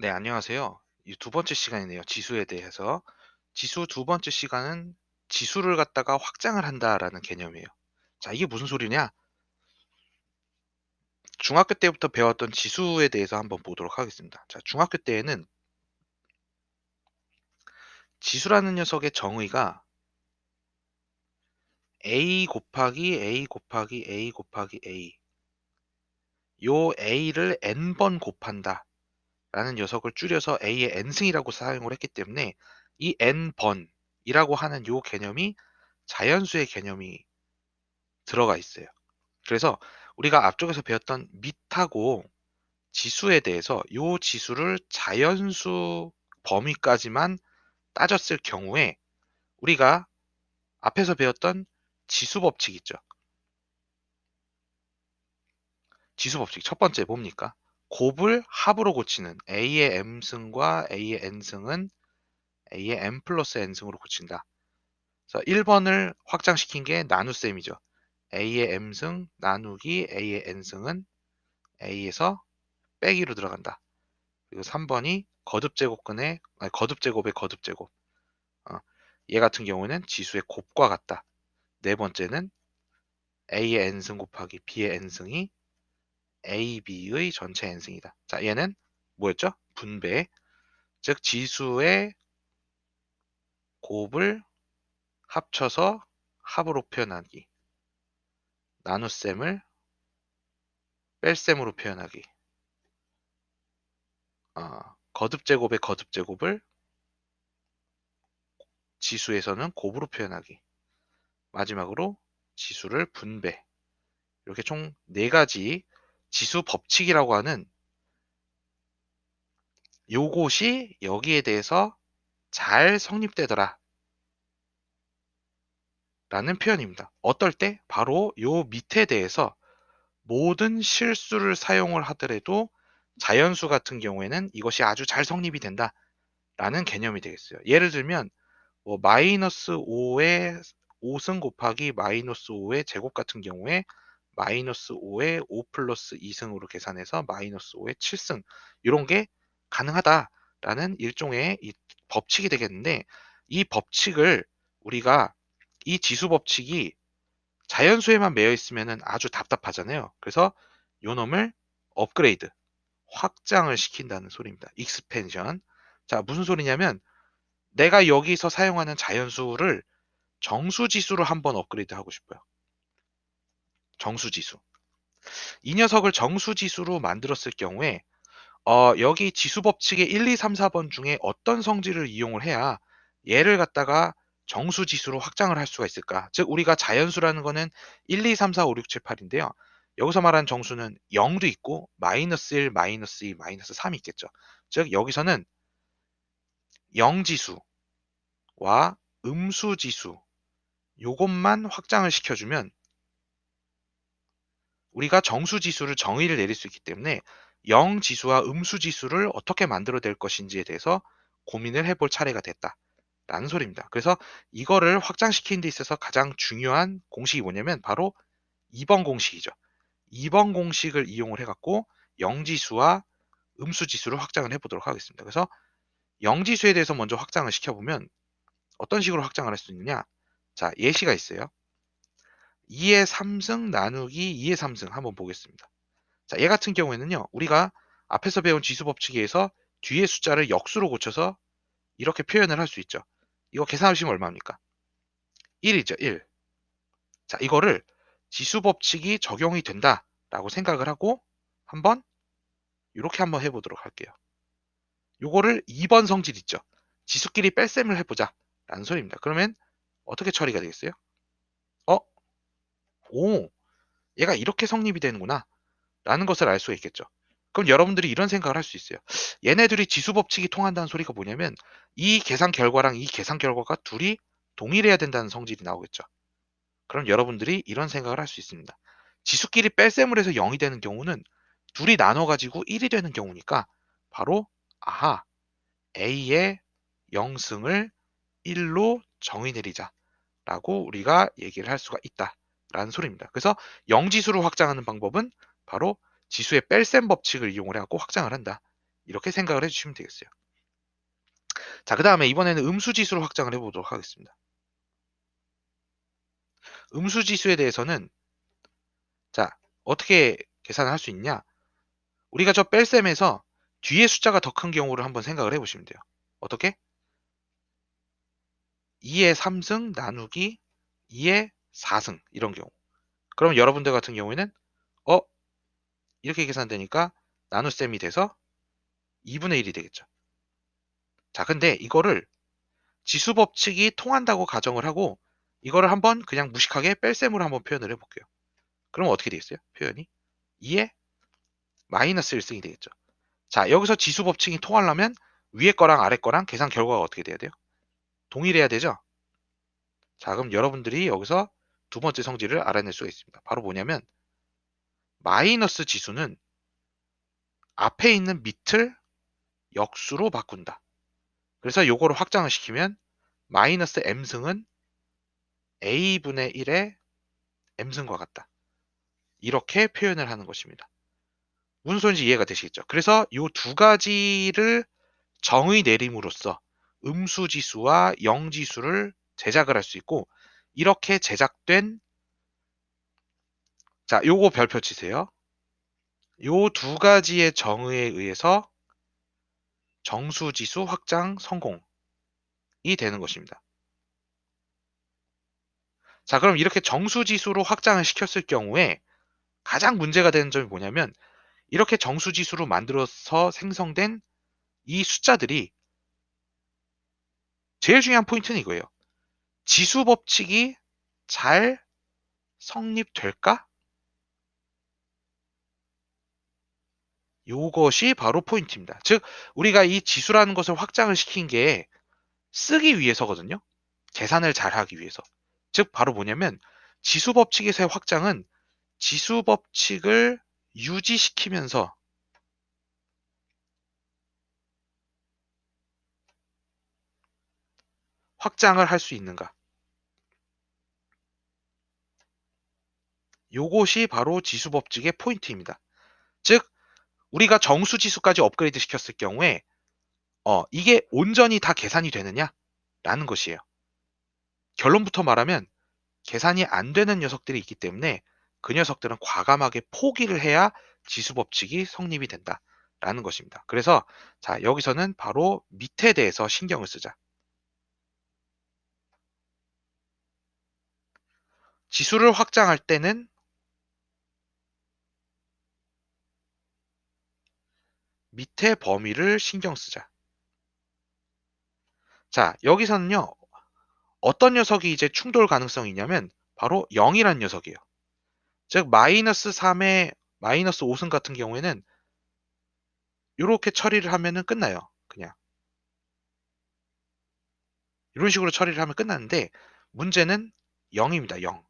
네, 안녕하세요. 이 두 번째 시간이네요. 지수에 대해서. 지수 두 번째 시간은 지수를 갖다가 확장을 한다라는 개념이에요. 자, 이게 무슨 소리냐? 중학교 때부터 배웠던 지수에 대해서 한번 보도록 하겠습니다. 자, 중학교 때에는 지수라는 녀석의 정의가 a 곱하기 a 곱하기 a 곱하기 a, 요 a를 n번 곱한다 라는 녀석을 줄여서 a의 n승이라고 사용을 했기 때문에 이 n번이라고 하는 요 개념이 자연수의 개념이 들어가 있어요. 그래서 우리가 앞쪽에서 배웠던 밑하고 지수에 대해서 요 지수를 자연수 범위까지만 따졌을 경우에 우리가 앞에서 배웠던 지수 법칙 있죠. 지수 법칙 첫 번째 뭡니까? 곱을 합으로 고치는 a의 m승과 a의 n승은 a의 m 플러스 n승으로 고친다. 그래서 1번을 확장시킨 게 나눗셈이죠. a의 m승 나누기 a의 n승은 a에서 빼기로 들어간다. 그리고 3번이 거듭제곱근의 거듭제곱의 거듭제곱. 어, 얘 같은 경우는 지수의 곱과 같다. 네 번째는 a의 n승 곱하기 b의 n승이 a, b의 전체 n승이다. 자, 얘는 뭐였죠? 분배. 즉 지수의 곱을 합쳐서 합으로 표현하기. 나눗셈을 뺄셈으로 표현하기. 거듭제곱의 거듭제곱을 지수에서는 곱으로 표현하기. 마지막으로 지수를 분배. 이렇게 총 4가지 지수 법칙이라고 하는 요것이 여기에 대해서 잘 성립되더라 라는 표현입니다. 어떨 때? 바로 요 밑에 대해서 모든 실수를 사용을 하더라도 자연수 같은 경우에는 이것이 아주 잘 성립이 된다 라는 개념이 되겠어요. 예를 들면 뭐 마이너스 5의 5승 곱하기 마이너스 5의 제곱 같은 경우에 마이너스 5의 5 플러스 2승으로 계산해서 마이너스 5의 7승 이런 게 가능하다라는 일종의 이 법칙이 되겠는데 이 법칙을 우리가 이 지수 법칙이 자연수에만 매여 있으면 아주 답답하잖아요. 그래서 요 놈을 업그레이드, 확장을 시킨다는 소리입니다. 익스펜션. 자, 무슨 소리냐면 내가 여기서 사용하는 자연수를 정수지수로 한번 업그레이드 하고 싶어요. 정수지수. 이 녀석을 정수지수로 만들었을 경우에 여기 지수 법칙의 1, 2, 3, 4번 중에 어떤 성질을 이용을 해야 얘를 갖다가 정수지수로 확장을 할 수가 있을까? 즉 우리가 자연수라는 거는 1, 2, 3, 4, 5, 6, 7, 8인데요. 여기서 말하는 정수는 0도 있고 마이너스 1, 마이너스 2, 마이너스 3이 있겠죠. 즉 여기서는 영지수와 음수지수 요것만 확장을 시켜주면 우리가 정수지수를 정의를 내릴 수 있기 때문에 영지수와 음수지수를 어떻게 만들어낼 것인지에 대해서 고민을 해볼 차례가 됐다라는 소리입니다. 그래서 이거를 확장시키는 데 있어서 가장 중요한 공식이 뭐냐면 바로 2번 공식이죠. 2번 공식을 이용을 해갖고 영지수와 음수지수를 확장을 해보도록 하겠습니다. 그래서 영지수에 대해서 먼저 확장을 시켜보면 어떤 식으로 확장을 할 수 있느냐. 자, 예시가 있어요. 2의 3승 나누기 2의 3승 한번 보겠습니다. 자, 얘 같은 경우에는요, 우리가 앞에서 배운 지수 법칙에 의해서 뒤에 숫자를 역수로 고쳐서 이렇게 표현을 할 수 있죠. 이거 계산하시면 얼마입니까? 1이죠, 1. 자, 이거를 지수 법칙이 적용이 된다라고 생각을 하고 한번 이렇게 한번 해보도록 할게요. 요거를 2번 성질 있죠. 지수끼리 뺄셈을 해보자 라는 소리입니다. 그러면 어떻게 처리가 되겠어요? 어? 오, 얘가 이렇게 성립이 되는구나 라는 것을 알 수가 있겠죠. 그럼 여러분들이 이런 생각을 할 수 있어요. 얘네들이 지수 법칙이 통한다는 소리가 뭐냐면 이 계산 결과랑 이 계산 결과가 둘이 동일해야 된다는 성질이 나오겠죠. 그럼 여러분들이 이런 생각을 할 수 있습니다. 지수끼리 뺄셈을 해서 0이 되는 경우는 둘이 나눠가지고 1이 되는 경우니까 바로 아하 A의 0승을 1로 정의 내리자 라고 우리가 얘기를 할 수가 있다라는 소리입니다. 그래서 영지수로 확장하는 방법은 바로 지수의 뺄셈 법칙을 이용을 해갖고 확장을 한다. 이렇게 생각을 해주시면 되겠어요. 자, 그 다음에 이번에는 음수지수로 확장을 해보도록 하겠습니다. 음수지수에 대해서는 자, 어떻게 계산을 할 수 있냐? 우리가 저 뺄셈에서 뒤에 숫자가 더 큰 경우를 한번 생각을 해보시면 돼요. 어떻게? 2의 3승 나누기 2의 4승 이런 경우. 그럼 여러분들 같은 경우에는 어? 이렇게 계산되니까 나눗셈이 돼서 2분의 1이 되겠죠. 자, 근데 이거를 지수 법칙이 통한다고 가정을 하고 이거를 한번 그냥 무식하게 뺄셈으로 한번 표현을 해볼게요. 그럼 어떻게 되겠어요? 표현이 2의 마이너스 1승이 되겠죠. 자, 여기서 지수 법칙이 통하려면 위에 거랑 아래 거랑 계산 결과가 어떻게 돼야 돼요? 동일해야 되죠? 자, 그럼 여러분들이 여기서 두 번째 성질을 알아낼 수가 있습니다. 바로 뭐냐면 마이너스 지수는 앞에 있는 밑을 역수로 바꾼다. 그래서 요거를 확장을 시키면 마이너스 m승은 a분의 1의 m승과 같다. 이렇게 표현을 하는 것입니다. 무슨 소리인지 이해가 되시겠죠? 그래서 이 두 가지를 정의 내림으로써 음수지수와 영지수를 제작을 할 수 있고 이렇게 제작된 자, 요거 별표 치세요. 요 두 가지의 정의에 의해서 정수지수 확장 성공이 되는 것입니다. 자, 그럼 이렇게 정수지수로 확장을 시켰을 경우에 가장 문제가 되는 점이 뭐냐면 이렇게 정수지수로 만들어서 생성된 이 숫자들이 제일 중요한 포인트는 이거예요. 지수 법칙이 잘 성립될까? 요것이 바로 포인트입니다. 즉, 우리가 이 지수라는 것을 확장을 시킨 게 쓰기 위해서거든요. 계산을 잘 하기 위해서. 즉, 바로 뭐냐면 지수 법칙에서의 확장은 지수 법칙을 유지시키면서 확장을 할 수 있는가? 요것이 바로 지수 법칙의 포인트입니다. 즉, 우리가 정수 지수까지 업그레이드 시켰을 경우에 이게 온전히 다 계산이 되느냐? 라는 것이에요. 결론부터 말하면 계산이 안 되는 녀석들이 있기 때문에 그 녀석들은 과감하게 포기를 해야 지수 법칙이 성립이 된다라는 것입니다. 그래서 자, 여기서는 바로 밑에 대해서 신경을 쓰자. 지수를 확장할 때는 밑에 범위를 신경 쓰자. 자, 여기서는요. 어떤 녀석이 이제 충돌 가능성이 있냐면 바로 0이라는 녀석이에요. 즉 마이너스 3에 마이너스 5승 같은 경우에는 이렇게 처리를 하면은 끝나요. 그냥 이런 식으로 처리를 하면 끝나는데 문제는 0입니다. 0.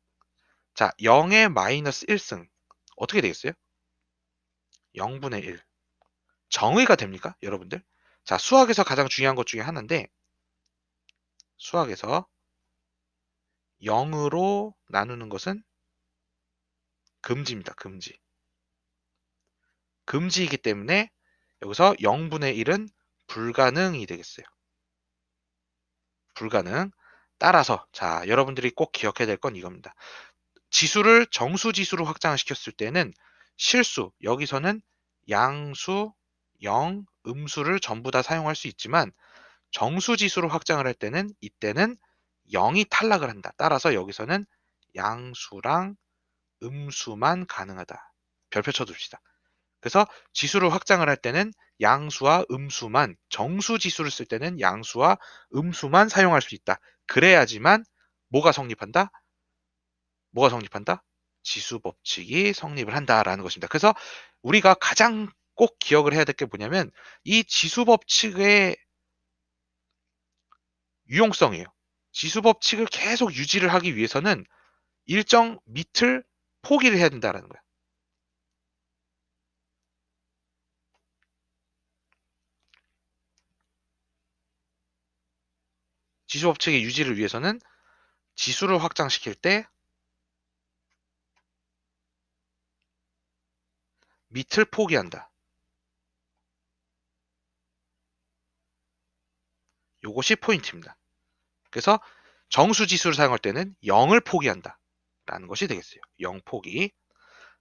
자, 0의 마이너스 1승 어떻게 되겠어요? 0분의 1. 정의가 됩니까? 여러분들? 자, 수학에서 가장 중요한 것 중에 하나인데 수학에서 0으로 나누는 것은 금지입니다. 금지. 금지이기 때문에 여기서 0분의 1은 불가능이 되겠어요. 불가능. 따라서 자, 여러분들이 꼭 기억해야 될 건 이겁니다. 지수를 정수 지수로 확장을 시켰을 때는 실수, 여기서는 양수, 0, 음수를 전부 다 사용할 수 있지만 정수 지수로 확장을 할 때는 이때는 0이 탈락을 한다. 따라서 여기서는 양수랑 음수만 가능하다. 별표 쳐둡시다. 그래서 지수를 확장을 할 때는 양수와 음수만, 정수 지수를 쓸 때는 양수와 음수만 사용할 수 있다. 그래야지만 뭐가 성립한다? 뭐가 성립한다? 지수 법칙이 성립을 한다라는 것입니다. 그래서 우리가 가장 꼭 기억을 해야 될 게 뭐냐면 이 지수 법칙의 유용성이에요. 지수 법칙을 계속 유지를 하기 위해서는 일정 밑을 포기를 해야 된다라는 거예요. 지수 법칙의 유지를 위해서는 지수를 확장시킬 때 밑을 포기한다. 요것이 포인트입니다. 그래서 정수 지수를 사용할 때는 0을 포기한다 라는 것이 되겠어요. 0 포기.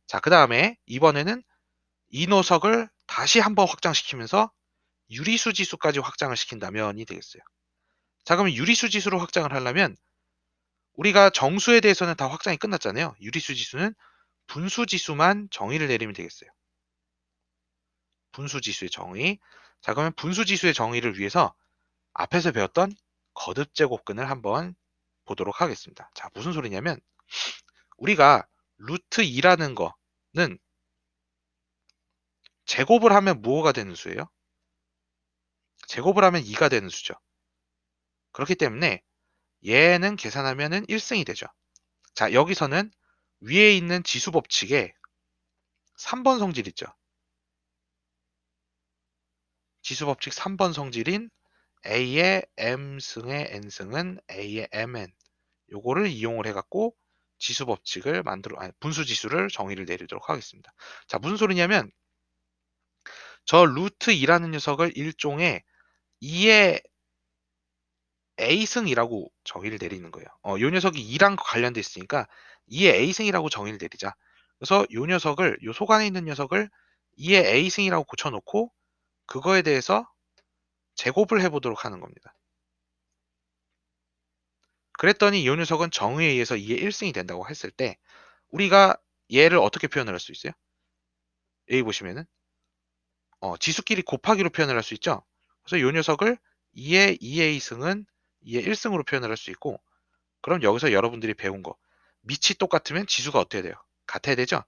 자, 그 다음에 이번에는 이 녀석을 다시 한번 확장시키면서 유리수 지수까지 확장을 시킨다면이 되겠어요. 자, 그러면 유리수 지수로 확장을 하려면 우리가 정수에 대해서는 다 확장이 끝났잖아요. 유리수 지수는 분수 지수만 정의를 내리면 되겠어요. 분수 지수의 정의. 자, 그러면 분수 지수의 정의를 위해서 앞에서 배웠던 거듭 제곱근을 한번 보도록 하겠습니다. 자, 무슨 소리냐면 우리가 루트 2라는 거는 제곱을 하면 뭐가 되는 수예요? 제곱을 하면 2가 되는 수죠. 그렇기 때문에 얘는 계산하면은 1승이 되죠. 자, 여기서는 위에 있는 지수 법칙에 3번 성질 있죠. 지수 법칙 3번 성질인 a의 m승의 n승은 a의 mn 요거를 이용을 해갖고 지수 법칙을 분수 지수를 정의를 내리도록 하겠습니다. 자, 무슨 소리냐면 저 루트 2라는 녀석을 일종의 2의 a승이라고 정의를 내리는 거예요. 요 녀석이 2랑 관련돼 있으니까 2의 a승이라고 정의를 내리자. 그래서 요 녀석을 요 속안에 있는 녀석을 2의 a승이라고 고쳐놓고 그거에 대해서 제곱을 해보도록 하는 겁니다. 그랬더니 이 녀석은 정의에 의해서 2의 1승이 된다고 했을 때 우리가 얘를 어떻게 표현을 할 수 있어요? 여기 보시면은 지수끼리 곱하기로 표현을 할 수 있죠. 그래서 이 녀석을 2의 2a승은 2의 1승으로 표현을 할 수 있고 그럼 여기서 여러분들이 배운 거 밑이 똑같으면 지수가 어떻게 돼요? 같아야 되죠?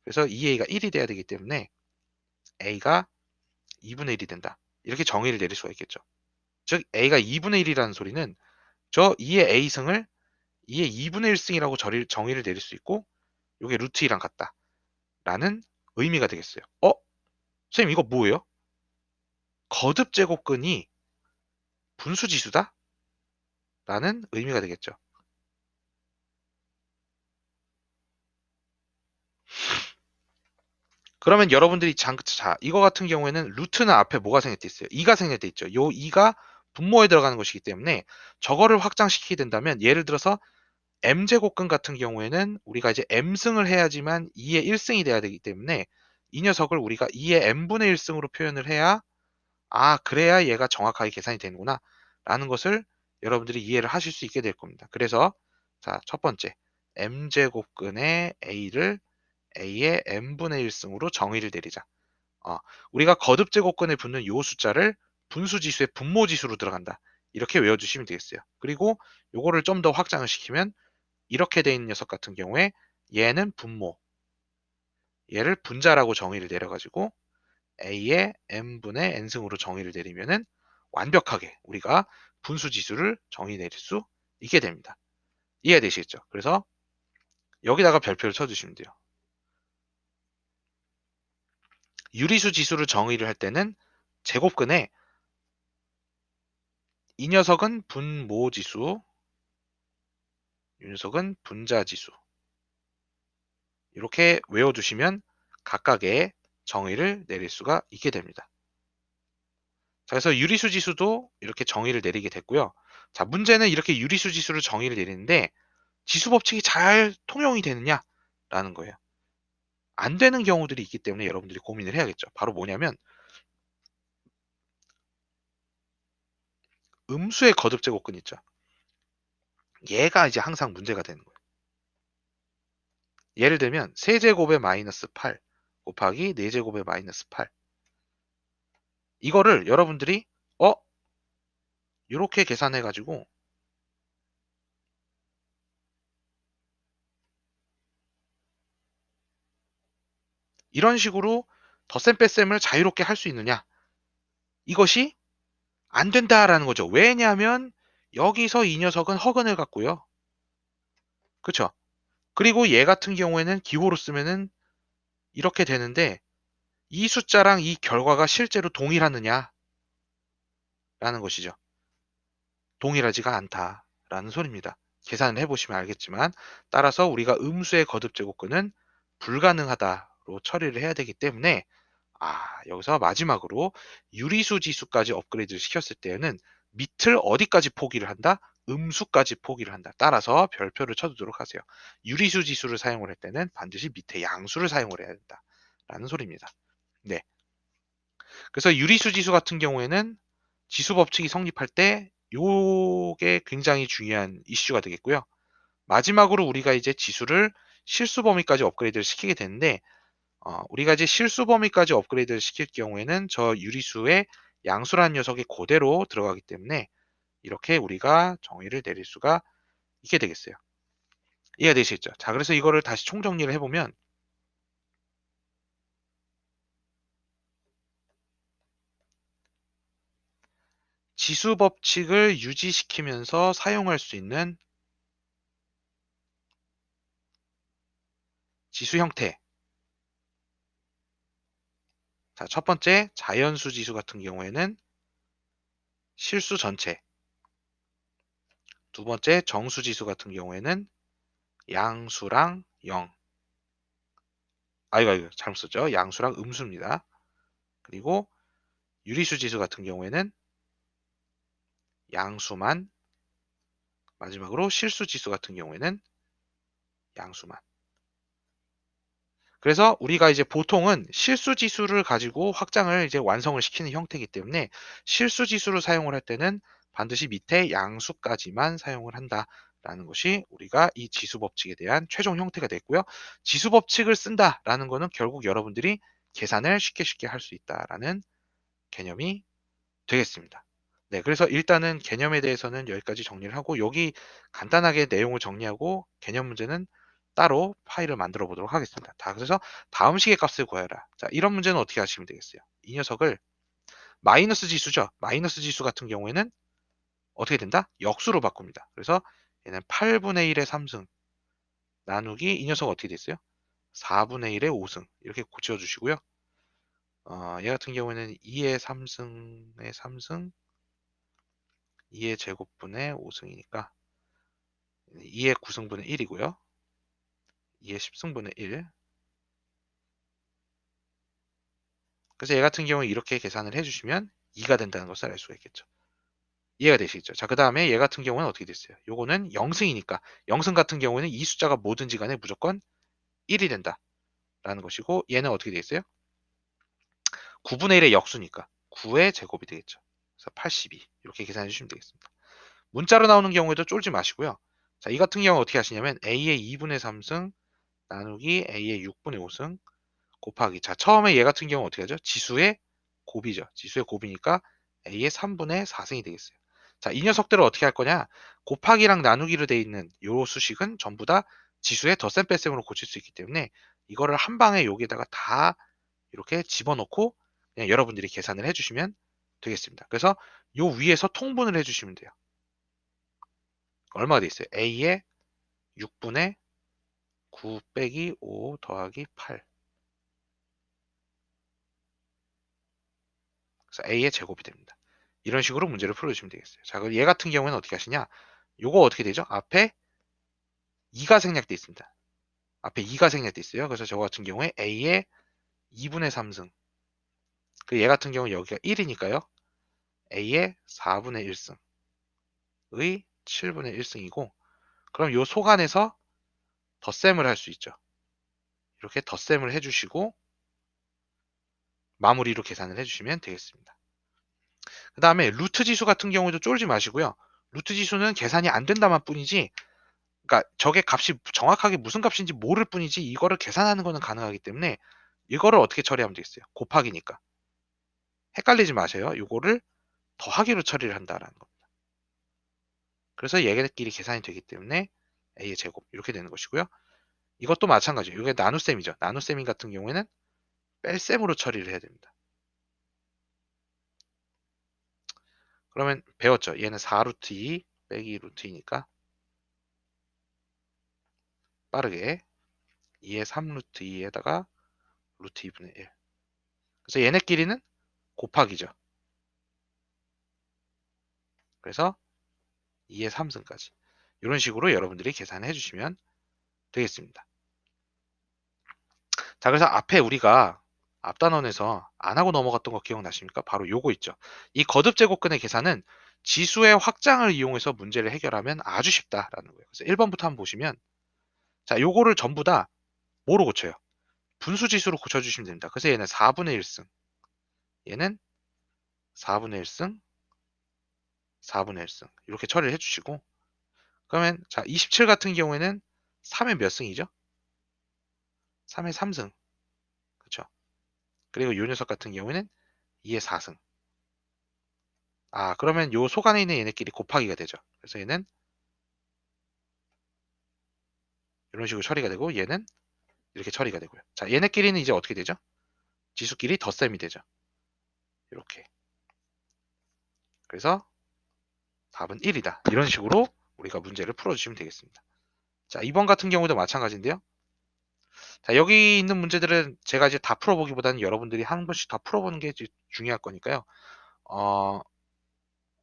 그래서 2a가 1이 돼야 되기 때문에 a가 2분의 1이 된다. 이렇게 정의를 내릴 수가 있겠죠. 즉 a가 2분의 1이라는 소리는 저 2의 a승을 2의 2분의 1승이라고 정의를 내릴 수 있고 이게 루트 2랑 같다. 라는 의미가 되겠어요. 선생님 이거 뭐예요? 거듭 제곱근이 분수지수다? 라는 의미가 되겠죠. 그러면 여러분들이 자, 이거 같은 경우에는 루트는 앞에 뭐가 생략돼 있어요? 2가 생략돼 있죠. 요 2가 분모에 들어가는 것이기 때문에 저거를 확장시키게 된다면 예를 들어서 m제곱근 같은 경우에는 우리가 이제 m승을 해야지만 2의 1승이 돼야 되기 때문에 이 녀석을 우리가 2의 m분의 1승으로 표현을 해야 그래야 얘가 정확하게 계산이 되는구나 라는 것을 여러분들이 이해를 하실 수 있게 될 겁니다. 그래서 자, 첫 번째 m제곱근의 a를 a의 m분의 1승으로 정의를 내리자. 우리가 거듭제곱근에 붙는 요 숫자를 분수지수의 분모지수로 들어간다. 이렇게 외워주시면 되겠어요. 그리고 요거를 좀 더 확장을 시키면 이렇게 돼 있는 녀석 같은 경우에 얘는 분모, 얘를 분자라고 정의를 내려가지고 a의 m분의 n승으로 정의를 내리면은 완벽하게 우리가 분수지수를 정의 내릴 수 있게 됩니다. 이해되시겠죠? 그래서 여기다가 별표를 쳐주시면 돼요. 유리수 지수를 정의를 할 때는 제곱근에 이 녀석은 분모지수, 이 녀석은 분자지수 이렇게 외워두시면 각각의 정의를 내릴 수가 있게 됩니다. 자, 그래서 유리수 지수도 이렇게 정의를 내리게 됐고요. 자, 문제는 이렇게 유리수 지수를 정의를 내리는데 지수 법칙이 잘 통용이 되느냐라는 거예요. 안 되는 경우들이 있기 때문에 여러분들이 고민을 해야겠죠. 바로 뭐냐면 음수의 거듭 제곱근 있죠. 얘가 이제 항상 문제가 되는 거예요. 예를 들면 세제곱의 마이너스 8 곱하기 4제곱의 마이너스 8 이거를 여러분들이 이렇게 계산해 가지고 이런 식으로 덧셈 뺄셈을 자유롭게 할 수 있느냐? 이것이 안 된다라는 거죠. 왜냐하면 여기서 이 녀석은 허근을 갖고요. 그쵸? 그리고 얘 같은 경우에는 기호로 쓰면은 이렇게 되는데 이 숫자랑 이 결과가 실제로 동일하느냐라는 것이죠. 동일하지가 않다라는 소리입니다. 계산을 해보시면 알겠지만 따라서 우리가 음수의 거듭 제곱근은 불가능하다로 처리를 해야 되기 때문에 여기서 마지막으로 유리수 지수까지 업그레이드를 시켰을 때에는 밑을 어디까지 포기를 한다? 음수까지 포기를 한다. 따라서 별표를 쳐두도록 하세요. 유리수 지수를 사용을 할 때는 반드시 밑에 양수를 사용을 해야 된다. 라는 소리입니다. 네. 그래서 유리수 지수 같은 경우에는 지수 법칙이 성립할 때 요게 굉장히 중요한 이슈가 되겠고요. 마지막으로 우리가 이제 지수를 실수 범위까지 업그레이드를 시키게 되는데 우리가 이제 실수 범위까지 업그레이드를 시킬 경우에는 저 유리수의 양수라는 녀석이 그대로 들어가기 때문에 이렇게 우리가 정의를 내릴 수가 있게 되겠어요. 이해가 되시겠죠? 자, 그래서 이거를 다시 총정리를 해보면 지수 법칙을 유지시키면서 사용할 수 있는 지수 형태. 자, 첫 번째 자연수 지수 같은 경우에는 실수 전체. 두 번째 정수 지수 같은 경우에는 양수랑 0. 이거 잘못 썼죠. 양수랑 음수입니다. 그리고 유리수 지수 같은 경우에는 양수만, 마지막으로 실수 지수 같은 경우에는 양수만. 그래서 우리가 이제 보통은 실수 지수를 가지고 확장을 이제 완성을 시키는 형태이기 때문에 실수 지수를 사용을 할 때는 반드시 밑에 양수까지만 사용을 한다라는 것이 우리가 이 지수 법칙에 대한 최종 형태가 됐고요. 지수 법칙을 쓴다라는 것은 결국 여러분들이 계산을 쉽게 할 수 있다라는 개념이 되겠습니다. 네, 그래서 일단은 개념에 대해서는 여기까지 정리를 하고 여기 간단하게 내용을 정리하고 개념 문제는 따로 파일을 만들어 보도록 하겠습니다. 그래서 다음 식의 값을 구하라. 자, 이런 문제는 어떻게 하시면 되겠어요? 이 녀석을 마이너스 지수죠. 마이너스 지수 같은 경우에는 어떻게 된다? 역수로 바꿉니다. 그래서 얘는 8분의 1의 3승 나누기 이 녀석 어떻게 됐어요? 4분의 1의 5승 이렇게 고쳐 주시고요. 얘 같은 경우에는 2의 3승의 3승 2의 제곱분의 5승이니까 2의 9승분의 1이고요. 2의 10승분의 1. 그래서 얘 같은 경우에 이렇게 계산을 해주시면 2가 된다는 것을 알 수가 있겠죠. 이해가 되시겠죠? 자, 그 다음에 얘 같은 경우는 어떻게 됐어요? 요거는 0승이니까 0승 같은 경우에는 이 숫자가 뭐든지 간에 무조건 1이 된다라는 것이고 얘는 어떻게 되겠어요? 9분의 1의 역수니까 9의 제곱이 되겠죠. 그래서 82 이렇게 계산해 주시면 되겠습니다. 문자로 나오는 경우에도 쫄지 마시고요. 자, 이 같은 경우 어떻게 하시냐면 A의 2분의 3승 나누기 A의 6분의 5승 곱하기. 자, 처음에 얘 같은 경우 어떻게 하죠? 지수의 곱이죠. 지수의 곱이니까 A의 3분의 4승이 되겠어요. 자, 이 녀석들을 어떻게 할 거냐? 곱하기랑 나누기로 되어 있는 요 수식은 전부 다 지수의 덧셈 뺄셈으로 고칠 수 있기 때문에 이거를 한 방에 여기에다가 다 이렇게 집어넣고 그냥 여러분들이 계산을 해주시면 되겠습니다. 그래서 요 위에서 통분을 해주시면 돼요. 얼마가 돼 있어요? A의 6분의 9 빼기 5 더하기 8. 그래서 A의 제곱이 됩니다. 이런 식으로 문제를 풀어주시면 되겠어요. 자, 그럼 얘 같은 경우에는 어떻게 하시냐? 요거 어떻게 되죠? 앞에 2가 생략돼 있습니다. 앞에 2가 생략돼 있어요. 그래서 저 같은 경우에 A의 2분의 3승. 그 얘 같은 경우 여기가 1이니까요. A의 4분의 1승의 7분의 1승이고 그럼 요 속안에서 덧셈을 할 수 있죠. 이렇게 덧셈을 해주시고 마무리로 계산을 해주시면 되겠습니다. 그 다음에 루트 지수 같은 경우도 쫄지 마시고요. 루트 지수는 계산이 안 된다만 뿐이지 그러니까 저게 값이 정확하게 무슨 값인지 모를 뿐이지 이거를 계산하는 거는 가능하기 때문에 이거를 어떻게 처리하면 되겠어요? 곱하기니까. 헷갈리지 마세요. 이거를 더하기로 처리를 한다라는 겁니다. 그래서 얘네들끼리 계산이 되기 때문에 a의 제곱 이렇게 되는 것이고요. 이것도 마찬가지예요. 이게 나눗셈이죠. 나눗셈인 같은 경우에는 뺄셈으로 처리를 해야 됩니다. 그러면 배웠죠. 얘는 4루트 2 빼기 루트 2니까 빠르게 2의 3루트 2에다가 루트 2분의 1. 그래서 얘네끼리는 곱하기죠. 그래서 2의 3승까지. 이런 식으로 여러분들이 계산해 주시면 되겠습니다. 자, 그래서 앞에 우리가 앞단원에서 안 하고 넘어갔던 거 기억나십니까? 바로 요거 있죠. 이 거듭 제곱근의 계산은 지수의 확장을 이용해서 문제를 해결하면 아주 쉽다라는 거예요. 그래서 1번부터 한번 보시면 자, 요거를 전부 다 뭐로 고쳐요? 분수지수로 고쳐주시면 됩니다. 그래서 얘는 4분의 1승, 얘는 4분의 1승, 4분의 1승 이렇게 처리를 해주시고 그러면 자, 27 같은 경우에는 3의 몇 승이죠? 3의 3승. 그렇죠? 그리고 요 녀석 같은 경우에는 2의 4승. 아, 그러면 요 속 안에 있는 얘네끼리 곱하기가 되죠. 그래서 얘는 이런 식으로 처리가 되고 얘는 이렇게 처리가 되고요. 자, 얘네끼리는 이제 어떻게 되죠? 지수끼리 덧셈이 되죠. 이렇게. 그래서 답은 1이다. 이런 식으로 우리가 문제를 풀어주시면 되겠습니다. 자, 2번 같은 경우도 마찬가지인데요. 자, 여기 있는 문제들은 제가 이제 다 풀어보기보다는 여러분들이 한 번씩 다 풀어보는 게 중요할 거니까요. 어,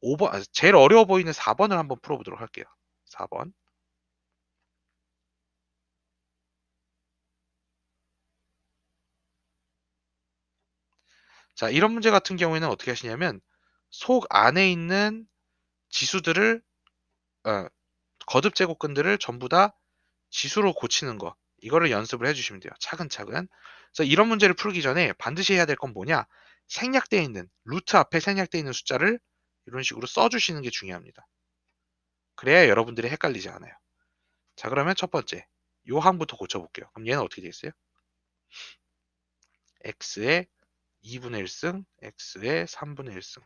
5번, 제일 어려워 보이는 4번을 한번 풀어보도록 할게요. 4번. 자, 이런 문제 같은 경우에는 어떻게 하시냐면 속 안에 있는 지수들을 어, 거듭 제곱근들을 전부 다 지수로 고치는 거 이거를 연습을 해주시면 돼요. 차근차근. 그래서 이런 문제를 풀기 전에 반드시 해야 될 건 뭐냐? 생략되어 있는 루트 앞에 생략되어 있는 숫자를 이런 식으로 써주시는 게 중요합니다. 그래야 여러분들이 헷갈리지 않아요. 자, 그러면 첫 번째 요 항부터 고쳐볼게요. 그럼 얘는 어떻게 되겠어요? x의 2분의 1승, x의 3분의 1승,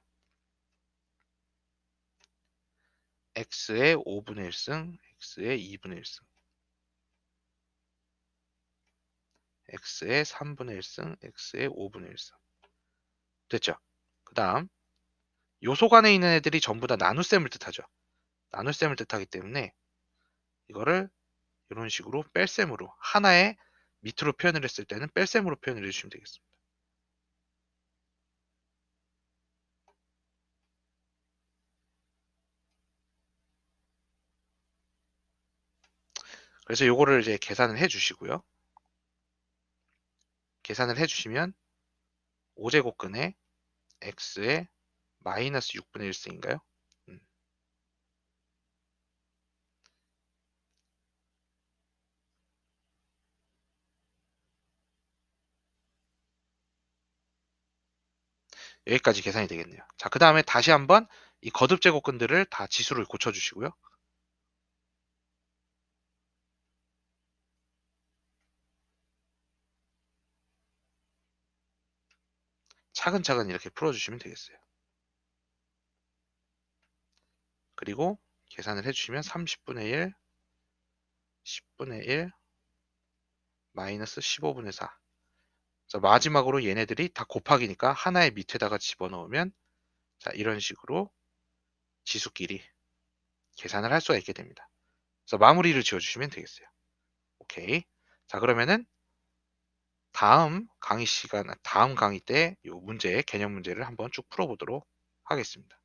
x의 5분의 1승, x의 2분의 1승, x의 3분의 1승, x의 5분의 1승. 됐죠? 그 다음 요속 안에 있는 애들이 전부 다 나눗셈을 뜻하죠. 나눗셈을 뜻하기 때문에 이거를 이런 식으로 뺄셈으로 하나의 밑으로 표현을 했을 때는 뺄셈으로 표현을 해주시면 되겠습니다. 그래서 요거를 이제 계산을 해주시고요. 계산을 해주시면 5제곱근의 x의 마이너스 6분의 1승인가요? 여기까지 계산이 되겠네요. 자, 그 다음에 다시 한번 이 거듭 제곱근들을 다 지수를 고쳐주시고요. 차근차근 이렇게 풀어주시면 되겠어요. 그리고 계산을 해주시면 30분의 1, 10분의 1, 마이너스 15분의 4. 자, 마지막으로 얘네들이 다 곱하기니까 하나의 밑에다가 집어넣으면 자, 이런 식으로 지수끼리 계산을 할 수가 있게 됩니다. 그래서 마무리를 지어주시면 되겠어요. 오케이. 자, 그러면은 다음 강의 때 이 문제, 개념 문제를 한번 쭉 풀어보도록 하겠습니다.